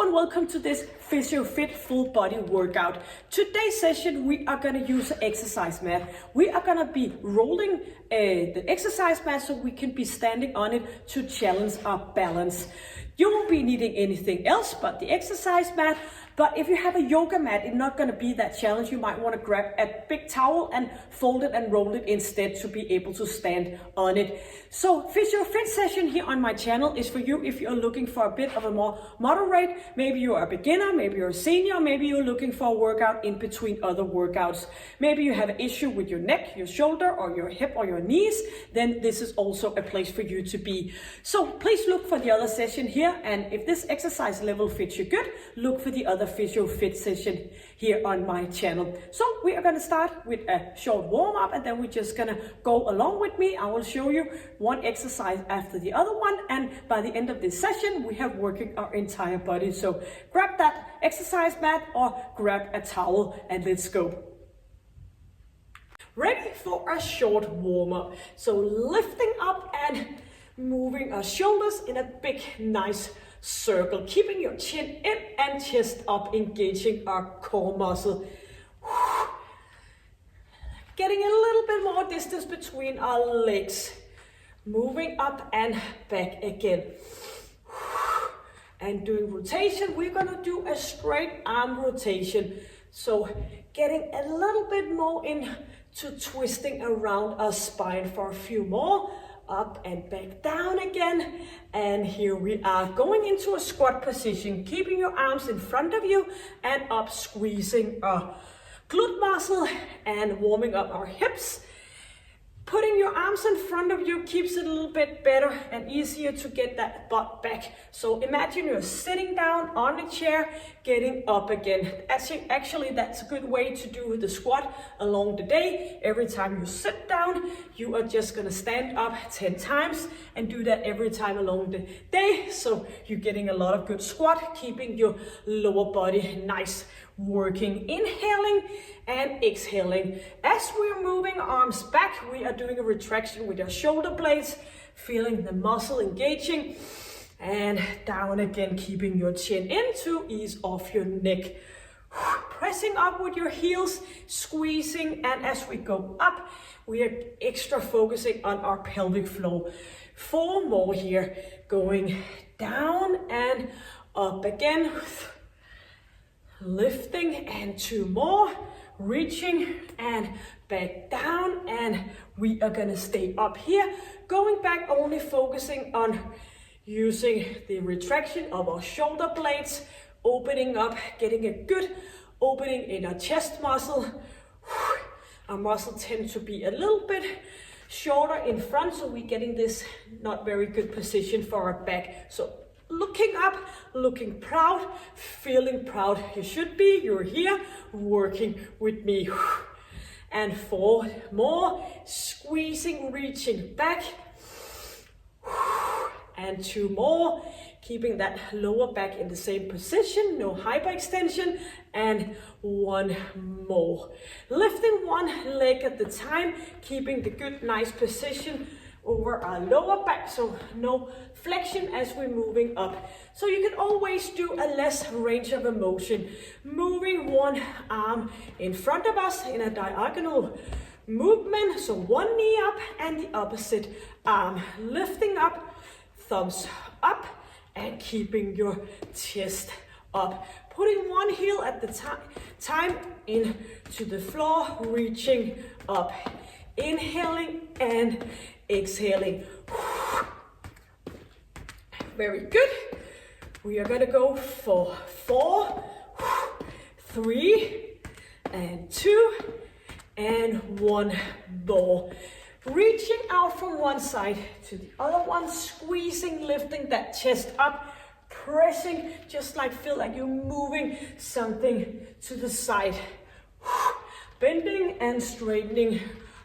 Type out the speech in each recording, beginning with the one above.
Hello and welcome to this Physiofit full body workout. Today's session we are going to use an exercise mat. We are going to be rolling the exercise mat so we can be standing on it to challenge our balance. You won't be needing anything else but the exercise mat. But if you have a yoga mat, it's not going to be that challenge. You might want to grab a big towel and fold it and roll it instead to be able to stand on it. So Physiofit session here on my channel is for you if you're looking for a bit of a more moderate. Maybe you're a beginner, maybe you're a senior, maybe you're looking for a workout in between other workouts. Maybe you have an issue with your neck, your shoulder, or your hip, or your knees. Then this is also a place for you to be. So please look for the other session here. And if this exercise level fits you good, look for the other Physiofit session here on my channel. So we are going to start with a short warm-up, and then we're just going to go along with me. I will show you one exercise after the other one, and by the end of this session we have working our entire body. So grab that exercise mat or grab a towel and let's go. Ready for a short warm-up. So lifting up and moving our shoulders in a big nice circle, keeping your chin in and chest up, engaging our core muscle. Getting a little bit more distance between our legs. Moving up and back again. And doing rotation, we're gonna do a straight arm rotation. So getting a little bit more into twisting around our spine for a few more. Up and back down again, and here we are going into a squat position, keeping your arms in front of you and up, squeezing our glute muscle and warming up our hips. Putting your arms in front of you keeps it a little bit better and easier to get that butt back. So imagine you're sitting down on a chair, getting up again. Actually, that's a good way to do the squat along the day. Every time you sit down, you are just gonna stand up 10 times and do that every time along the day. So you're getting a lot of good squat, keeping your lower body nice, working, inhaling and exhaling. As we're moving arms back, we are doing a retraction with our shoulder blades, feeling the muscle engaging, and down again, keeping your chin in to ease off your neck. Pressing up with your heels, squeezing, and as we go up, we are extra focusing on our pelvic floor. 4 more here, going down and up again. Lifting, and 2 more, reaching and back down, and we are gonna stay up here, going back, only focusing on using the retraction of our shoulder blades, opening up, getting a good opening in our chest muscle. Our muscles tend to be a little bit shorter in front, so we're getting this not very good position for our back. So looking up, looking proud, feeling proud. You should be, you're here, working with me. And 4 more, squeezing, reaching back. And 2 more, keeping that lower back in the same position, no hyperextension. And 1 more. Lifting 1 leg at the time, keeping the good, nice position over our lower back, so no flexion as we're moving up. So you can always do a less range of motion. Moving 1 arm in front of us in a diagonal movement. So 1 knee up and the opposite arm. Lifting up, thumbs up, and keeping your chest up. Putting 1 heel at the time into the floor, reaching up. Inhaling and exhaling. Very good. We are gonna go for 4, 3, and 2, and 1 more. Reaching out from one side to the other one, squeezing, lifting that chest up, pressing, just like feel like you're moving something to the side. Bending and straightening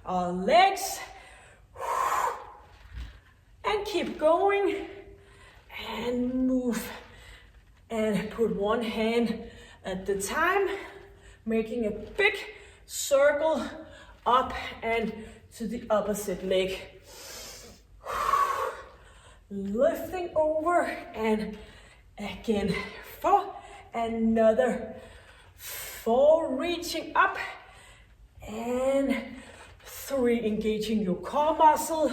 our legs. And keep going and move and put 1 hand at the time, making a big circle up and to the opposite leg. Lifting over and again 4, another 4, reaching up, and 3, engaging your core muscle,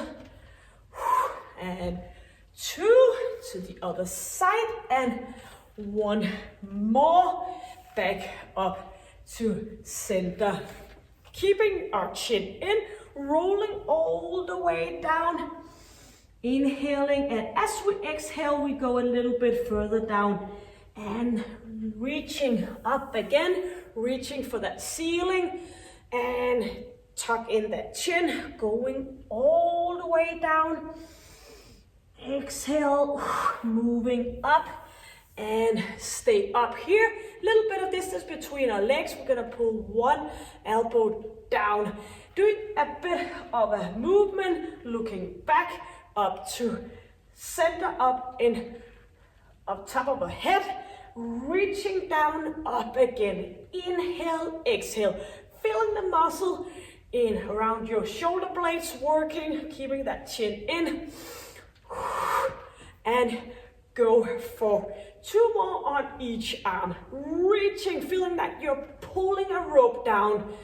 and 2 to the other side, and 1 more, back up to center. Keeping our chin in, rolling all the way down, inhaling, and as we exhale, we go a little bit further down, and reaching up again, reaching for that ceiling, and tuck in that chin, going all the way down. Exhale, moving up, and stay up here. Little bit of distance between our legs. We're gonna pull 1 elbow down. Doing a bit of a movement, looking back up to center, up top of our head, reaching down, up again. Inhale, exhale, feeling the muscle in around your shoulder blades working, keeping that chin in. And go for 2 more on each arm. Reaching, feeling that you're pulling a rope down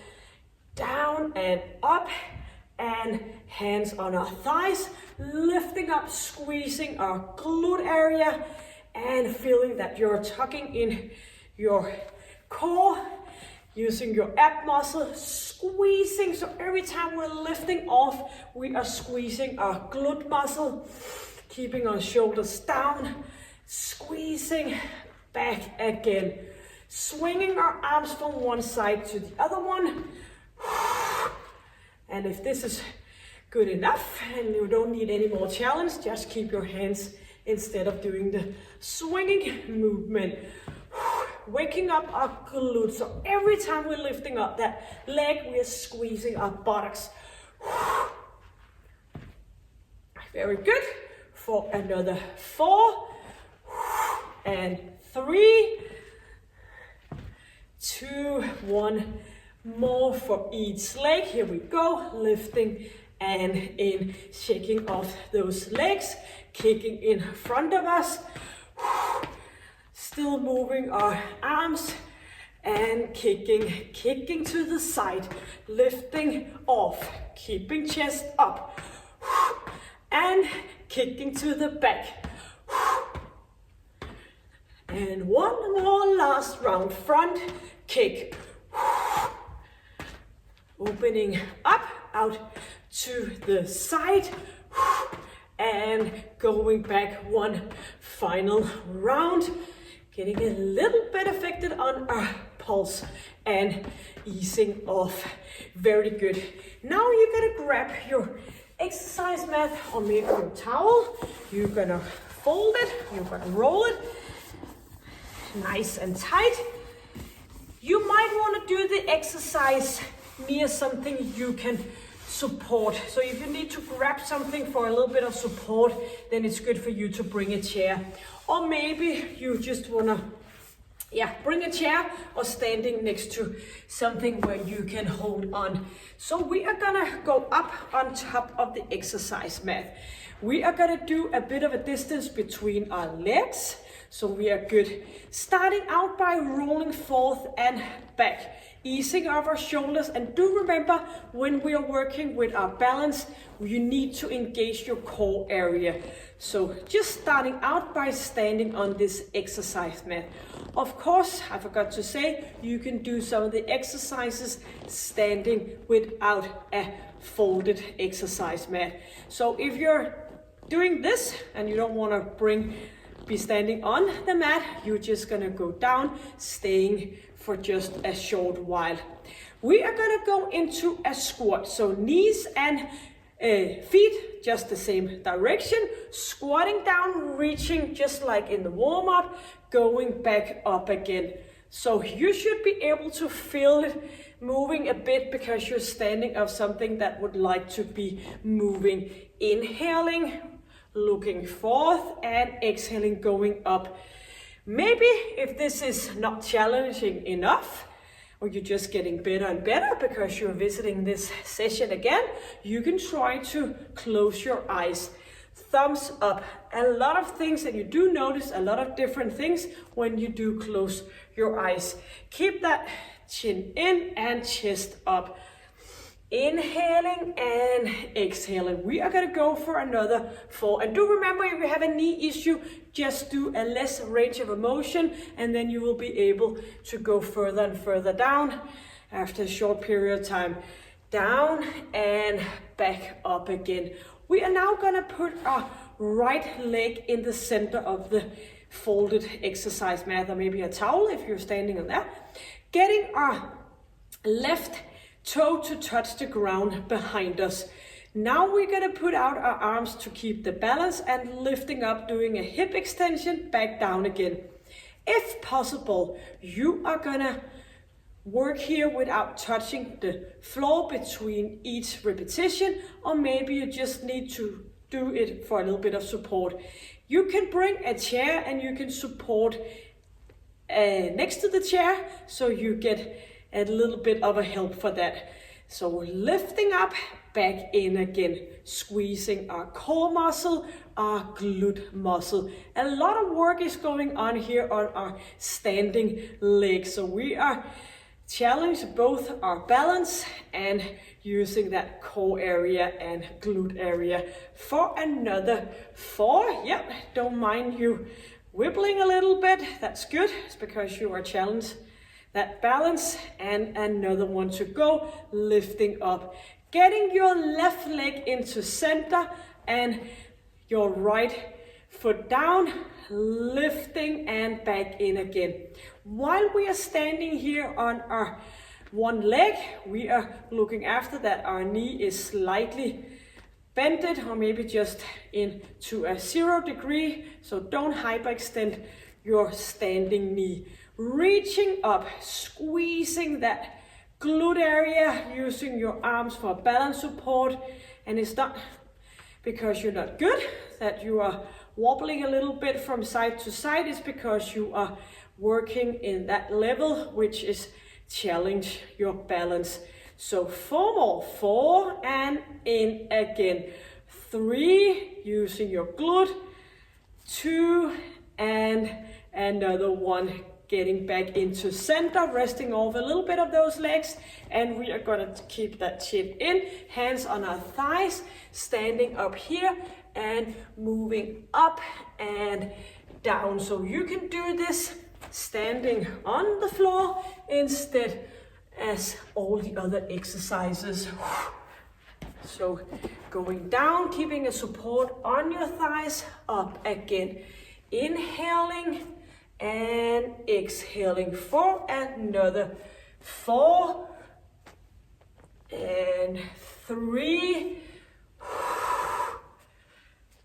and up, and hands on our thighs, lifting up, squeezing our glute area, and feeling that you're tucking in your core, using your ab muscle, squeezing. So every time we're lifting off, we are squeezing our glute muscle, keeping our shoulders down, squeezing back again, swinging our arms from one side to the other one. And if this is good enough and you don't need any more challenge, just keep your hands instead of doing the swinging movement. Waking up our glutes. So every time we're lifting up that leg, we're squeezing our buttocks. Very good. For another 4, and 3, 2, 1 more for each leg. Here we go, lifting and in, shaking off those legs, kicking in front of us, still moving our arms and kicking to the side, lifting off, keeping chest up, and kicking to the back. And 1 more last round, front kick. Opening up, out to the side, and going back 1 final round. Getting a little bit affected on our pulse and easing off. Very good. Now you're gonna grab your exercise mat or maybe your towel. You're gonna fold it, you're gonna roll it nice and tight. You might want to do the exercise near something you can support. So if you need to grab something for a little bit of support, then it's good for you to bring a chair. Or maybe you just want to bring a chair or standing next to something where you can hold on. So we are gonna go up on top of the exercise mat. We are gonna do a bit of a distance between our legs. So we are good. Starting out by rolling forth and back, easing off our shoulders. And do remember, when we are working with our balance, you need to engage your core area. So just starting out by standing on this exercise mat. Of course, I forgot to say, you can do some of the exercises standing without a folded exercise mat. So if you're doing this and you don't want to be standing on the mat, you're just gonna go down, staying for just a short while. We are gonna go into a squat. So knees and feet just the same direction, squatting down, reaching just like in the warm-up, going back up again. So you should be able to feel it moving a bit because you're standing of something that would like to be moving. Inhaling, looking forth, and exhaling, going up. Maybe if this is not challenging enough, or you're just getting better and better because you're visiting this session again, you can try to close your eyes. thumbs up. A lot of things, and you do notice a lot of different things when you do close your eyes. Keep that chin in and chest up. Inhaling and exhaling. We are gonna go for another 4. And do remember, if you have a knee issue, just do a less range of motion, and then you will be able to go further and further down after a short period of time. Down and back up again. We are now gonna put our right leg in the center of the folded exercise mat, or maybe a towel if you're standing on that. Getting our left toe to touch the ground behind us. Now we're gonna put out our arms to keep the balance and lifting up, doing a hip extension, back down again. If possible, you are gonna work here without touching the floor between each repetition, or maybe you just need to do it for a little bit of support. You can bring a chair and you can support next to the chair, so you get a little bit of a help for that. So lifting up, back in again, squeezing our core muscle, our glute muscle. A lot of work is going on here on our standing legs. So we are challenging both our balance and using that core area and glute area for another 4. Yep, don't mind you wibbling a little bit. That's good. It's because you are challenged. That balance, and another one to go, lifting up. Getting your left leg into center and your right foot down, lifting and back in again. While we are standing here on our one leg, we are looking after that our knee is slightly bended, or maybe just into a 0 degree, so don't hyperextend your standing knee. Reaching up, squeezing that glute area, using your arms for balance support. And it's not because you're not good that you are wobbling a little bit from side to side. It's because you are working in that level, which is challenge your balance. So 4 more, 4 and in again. 3, using your glute, 2 and another 1. Getting back into center, resting off a little bit of those legs, and we are gonna keep that chin in, hands on our thighs, standing up here and moving up and down. So you can do this standing on the floor instead as all the other exercises. So going down, keeping a support on your thighs, up again. Inhaling and exhaling for another 4 and 3,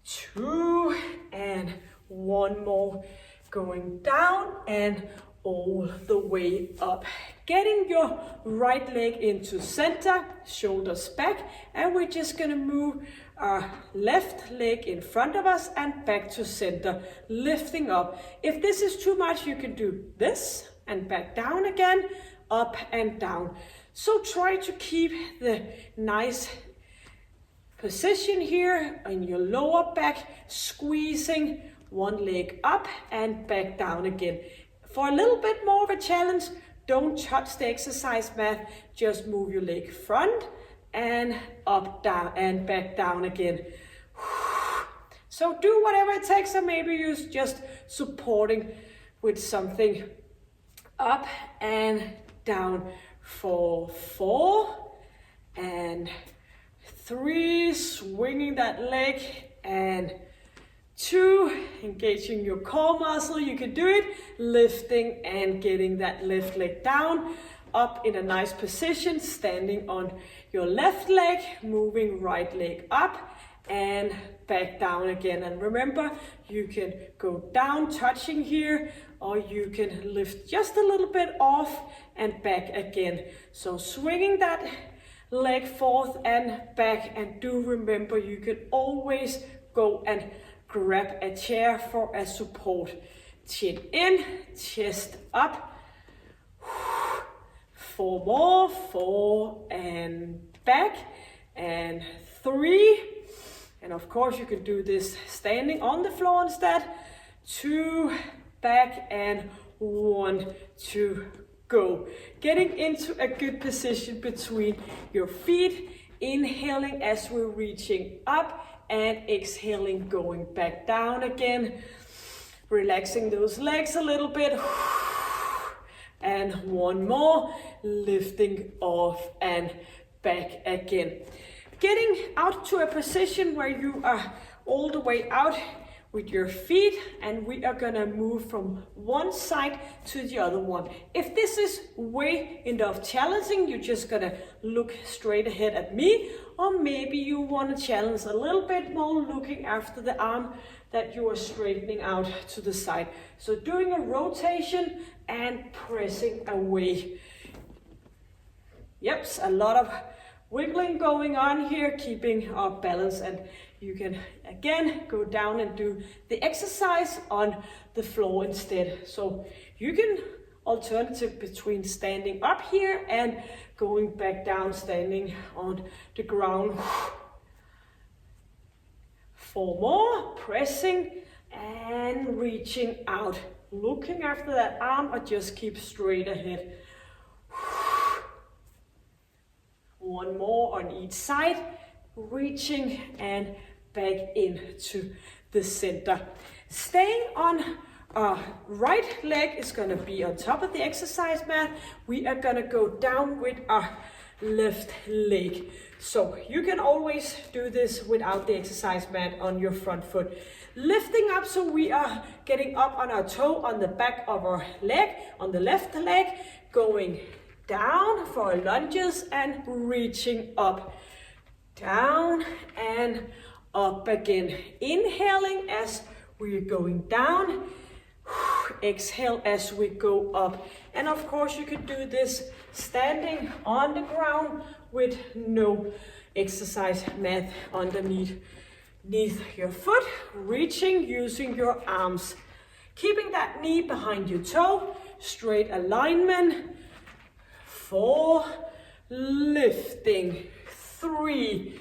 2 and 1 more. Going down and all the way up. Getting your right leg into center, shoulders back, and we're just gonna move our left leg in front of us and back to center, lifting up. If this is too much, you can do this and back down again, up and down. So try to keep the nice position here in your lower back, squeezing one leg up and back down again. For a little bit more of a challenge, don't touch the exercise mat, just move your leg front and up, down and back down again. So do whatever it takes, or maybe you're just supporting with something up and down for 4 and 3, swinging that leg, and 2, engaging your core muscle. You can do it, lifting and getting that left leg down, up in a nice position, standing on your left leg, moving right leg up and back down again. And remember, you can go down touching here, or you can lift just a little bit off and back again. So swinging that leg forth and back, and do remember you can always go and grab a chair for a support. Chin in, chest up. 4 more, 4 and back, and 3 And of course you can do this standing on the floor instead. 2, back, and 1, 2, go. Getting into a good position between your feet, inhaling as we're reaching up and exhaling, going back down again. Relaxing those legs a little bit. And one more, lifting off and back again. Getting out to a position where you are all the way out with your feet, and we are gonna move from one side to the other one. If this is way enough challenging, you're just gonna look straight ahead at me, or maybe you wanna challenge a little bit more, looking after the arm that you are straightening out to the side. So doing a rotation and pressing away. Yep, a lot of wiggling going on here, keeping our balance, and you can again go down and do the exercise on the floor instead. So you can alternative between standing up here and going back down, standing on the ground. 4 more, pressing and reaching out, looking after that arm, or just keep straight ahead. 1 more on each side, reaching and back into the center. Staying on our right leg is going to be on top of the exercise mat. We are going to go down with our left leg. So you can always do this without the exercise mat on your front foot. Lifting up, so we are getting up on our toe on the back of our leg, on the left leg, going down for our lunges and reaching up, down and up again. Inhaling as we're going down, exhale as we go up. And of course you could do this standing on the ground with no exercise mat underneath your foot, reaching using your arms, keeping that knee behind your toe, straight alignment. 4, lifting, 3,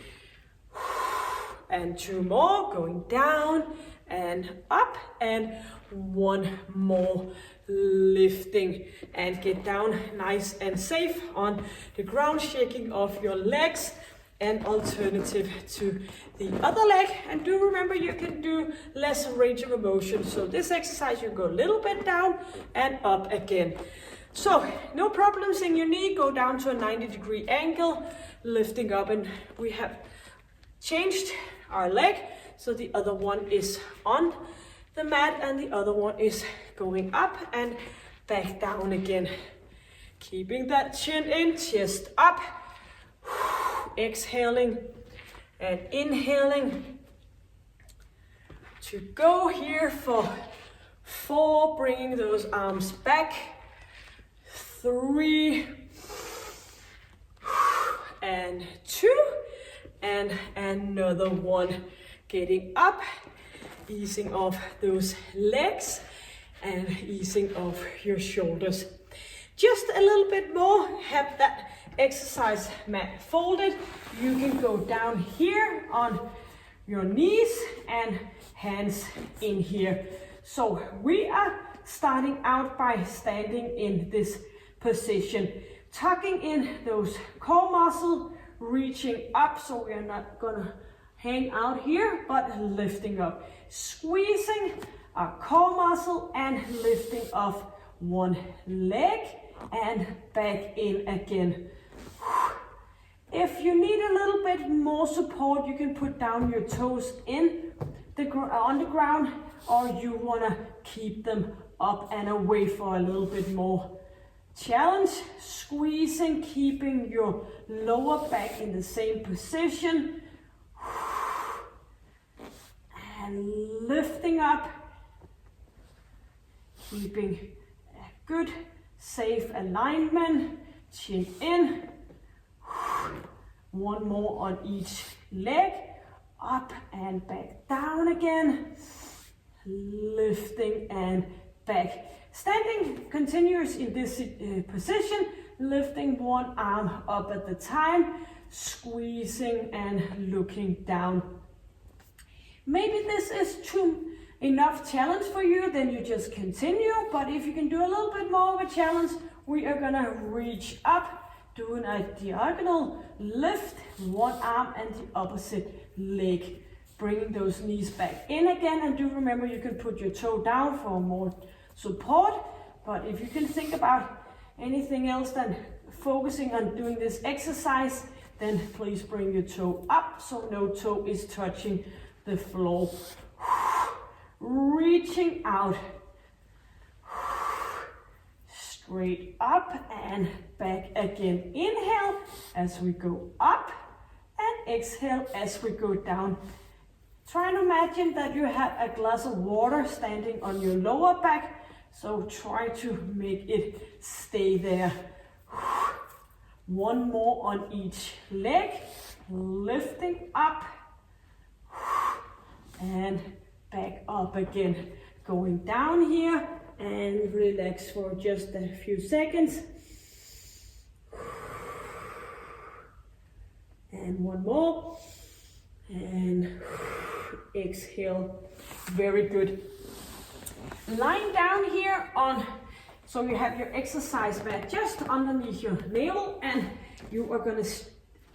and 2 more, going down and up, and 1 more, lifting, and get down nice and safe on the ground, shaking off your legs, and alternative to the other leg. And do remember, you can do less range of motion, so this exercise you go a little bit down and up again. So no problems in your knee, go down to a 90-degree angle, lifting up, and we have changed our leg, so the other one is on the mat and the other one is going up and back down again. Keeping that chin in, chest up, exhaling and inhaling. To go here for 4, bringing those arms back, 3, and 2, and another 1. Getting up, easing off those legs and easing off your shoulders. Just a little bit more, have that exercise mat folded. You can go down here on your knees and hands in here. So we are starting out by standing in this position, tucking in those core muscles, reaching up, so we're not gonna hang out here, but lifting up, squeezing our core muscle and lifting off one leg and back in again. If you need a little bit more support, you can put down your toes on the ground, or you wanna keep them up and away for a little bit more challenge. Squeezing, keeping your lower back in the same position. And lifting up, keeping a good, safe alignment, chin in. 1 more on each leg, up and back down again, lifting and back. Standing continuous in this position, lifting one arm up at the time, squeezing and looking down. Maybe this is too enough challenge for you, then you just continue. But if you can do a little bit more of a challenge, we are gonna reach up, doing a diagonal lift, one arm and the opposite leg. Bringing those knees back in again, and do remember you can put your toe down for more support. But if you can think about anything else than focusing on doing this exercise, then please bring your toe up so no toe is touching the floor. Reaching out, straight up and back again. Inhale as we go up and exhale as we go down. Try and imagine that you have a glass of water standing on your lower back, so try to make it stay there. One more on each leg, lifting up and back up again. Going down here and relax for just a few seconds. And one more. And exhale. Very good. Lying down here on, so you have your exercise mat just underneath your navel, and you are going to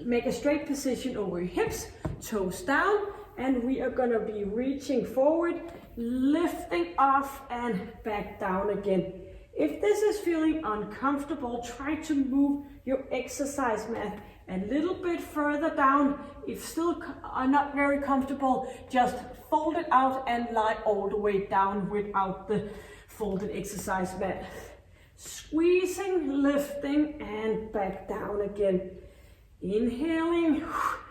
make a straight position over your hips, toes down, and we are going to be reaching forward, lifting off and back down again. If this is feeling uncomfortable, try to move your exercise mat a little bit further down. If still are not very comfortable, just fold it out and lie all the way down without the folded exercise mat. Squeezing, lifting, and back down again. Inhaling.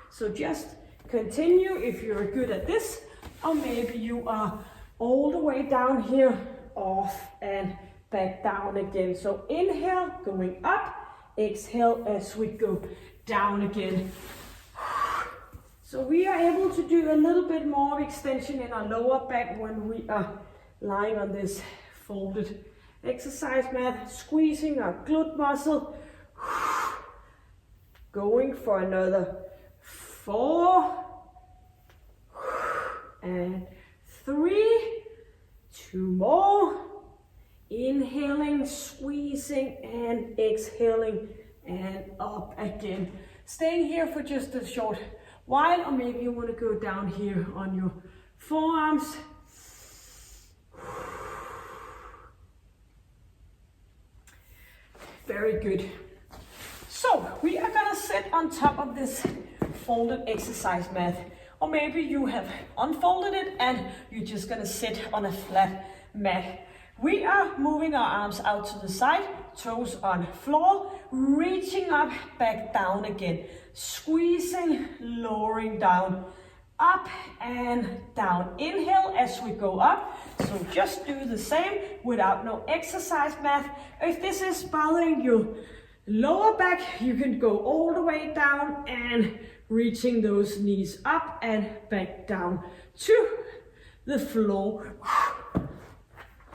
So just continue if you're good at this, or maybe you are all the way down here, off and back down again. So inhale, going up, exhale as we go down again. So we are able to do a little bit more extension in our lower back when we are lying on this folded exercise mat, squeezing our glute muscle. Going for another 4 and 3, 2 more. Inhaling, squeezing, and exhaling, and up again. Staying here for just a short while, or maybe you want to go down here on your forearms. Very good. So we are gonna sit on top of this folded exercise mat, or maybe you have unfolded it and you're just gonna sit on a flat mat. We are moving our arms out to the side, toes on floor, reaching up, back down again, squeezing, lowering down, up and down. Inhale as we go up. So just do the same without no exercise mat. If this is bothering your lower back, you can go all the way down and reaching those knees up and back down to the floor.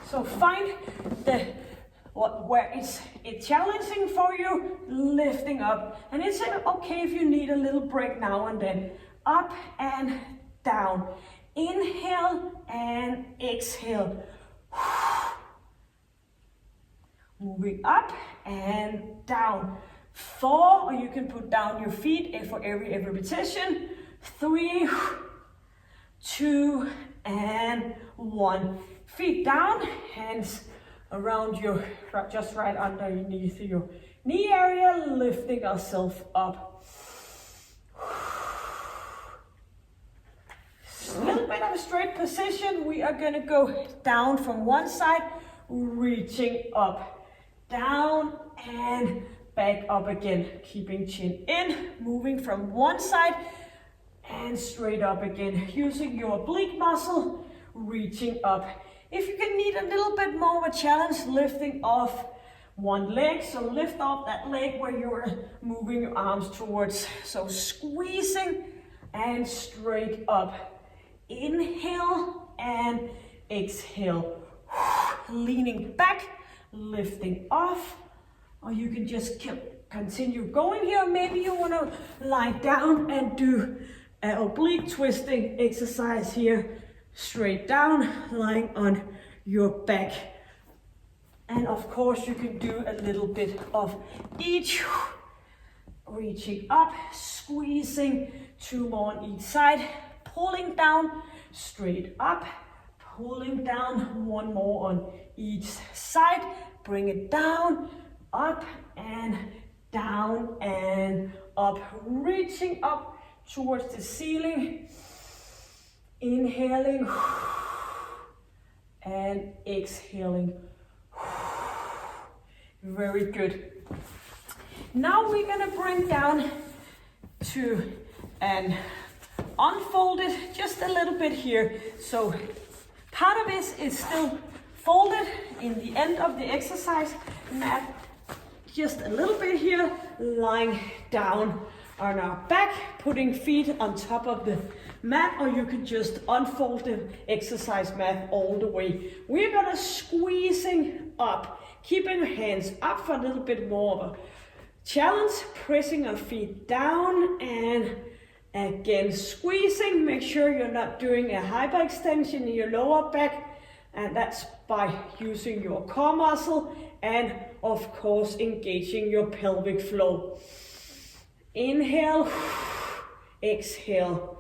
So find where it's challenging for you, lifting up. And it's okay if you need a little break now and then. Up and down. Inhale and exhale. Moving up and down. 4, or you can put down your feet for every repetition. 3, 2, and 1. Feet down, hands around your, just right underneath your knee area, lifting ourselves up. A little bit of a straight position. We are going to go down from one side, reaching up, down and back up again, keeping chin in, moving from one side and straight up again, using your oblique muscle, reaching up. If you can need a little bit more of a challenge, lifting off one leg, so lift off that leg where you're moving your arms towards. So squeezing and straight up. Inhale and exhale. Leaning back, lifting off, or you can just continue going here. Maybe you want to lie down and do an oblique twisting exercise here, straight down, lying on your back. And of course you can do a little bit of each, reaching up, squeezing, 2 more on each side, pulling down, straight up, pulling down, 1 more on each side, bring it down, up and down and up, reaching up towards the ceiling, inhaling and exhaling. Very good. Now we're gonna bring down to an unfolded, just a little bit here. So part of this is still folded in the end of the exercise mat, just a little bit here, lying down on our back, putting feet on top of the mat, or you can just unfold the exercise mat all the way. We're gonna squeezing up, keeping your hands up for a little bit more of a challenge, pressing our feet down and again squeezing. Make sure you're not doing a hyperextension in your lower back, and that's by using your core muscle and of course engaging your pelvic floor. Inhale, exhale,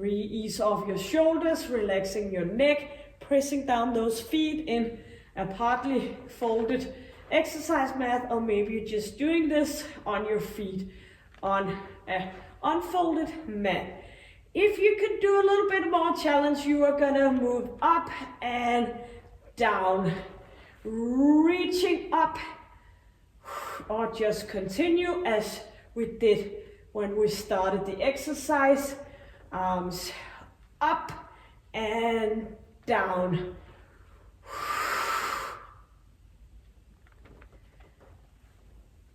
ease off your shoulders, relaxing your neck, pressing down those feet in a partly folded exercise mat, or maybe you're just doing this on your feet on an unfolded mat. If you could do a little bit more challenge, you are gonna move up and down, reaching up, or just continue as we did when we started the exercise. Arms up and down.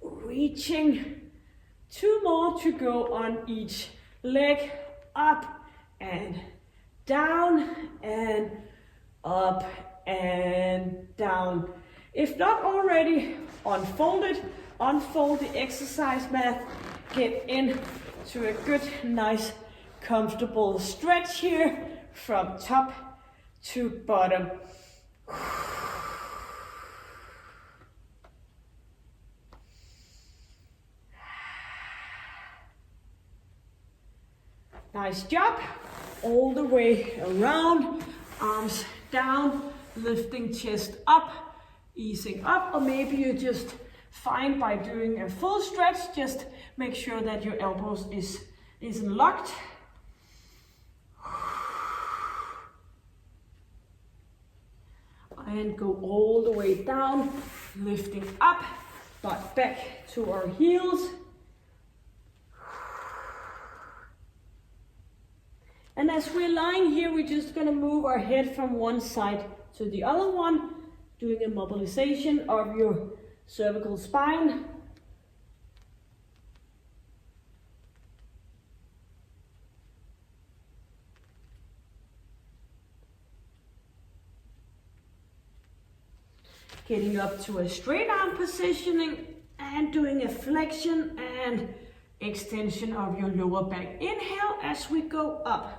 Reaching, 2 more to go on each leg, up and down and up and down. If not already unfolded, unfold the exercise mat, get into a good, nice, comfortable stretch here from top to bottom. Nice job. All the way around, arms down, lifting chest up, easing up, or maybe you're just fine by doing a full stretch. Just make sure that your elbows isn't locked. And go all the way down, lifting up, but back to our heels. And as we're lying here, we're just gonna move our head from one side to the other one, doing a mobilization of your cervical spine. Getting up to a straight arm positioning and doing a flexion and extension of your lower back. Inhale as we go up.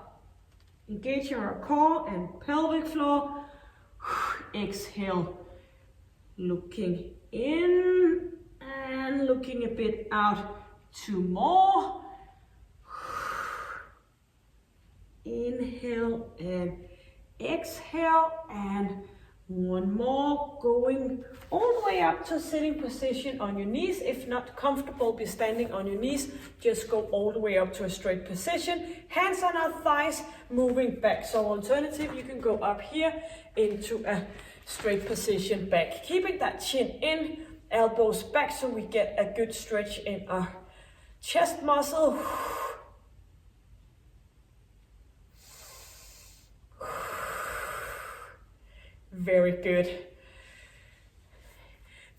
Engaging our core and pelvic floor. Exhale. Looking in and looking a bit out. 2 more. Inhale and exhale, and 1 more, going all the way up to sitting position on your knees. If not comfortable, be standing on your knees. Just go all the way up to a straight position. Hands on our thighs, moving back. So alternative, you can go up here into a straight position back. Keeping that chin in, elbows back, so we get a good stretch in our chest muscle. Very good.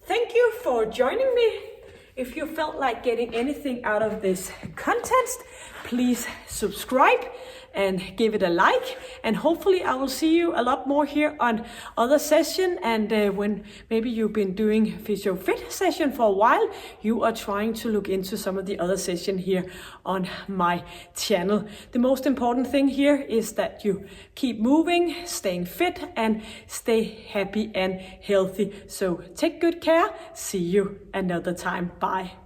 Thank you for joining me. If you felt like getting anything out of this content, please subscribe and give it a like. And hopefully I will see you a lot more here on other session. And when maybe you've been doing Physiofit session for a while, you are trying to look into some of the other session here on my channel. The most important thing here is that you keep moving, staying fit, and stay happy and healthy. So take good care. See you another time. Bye.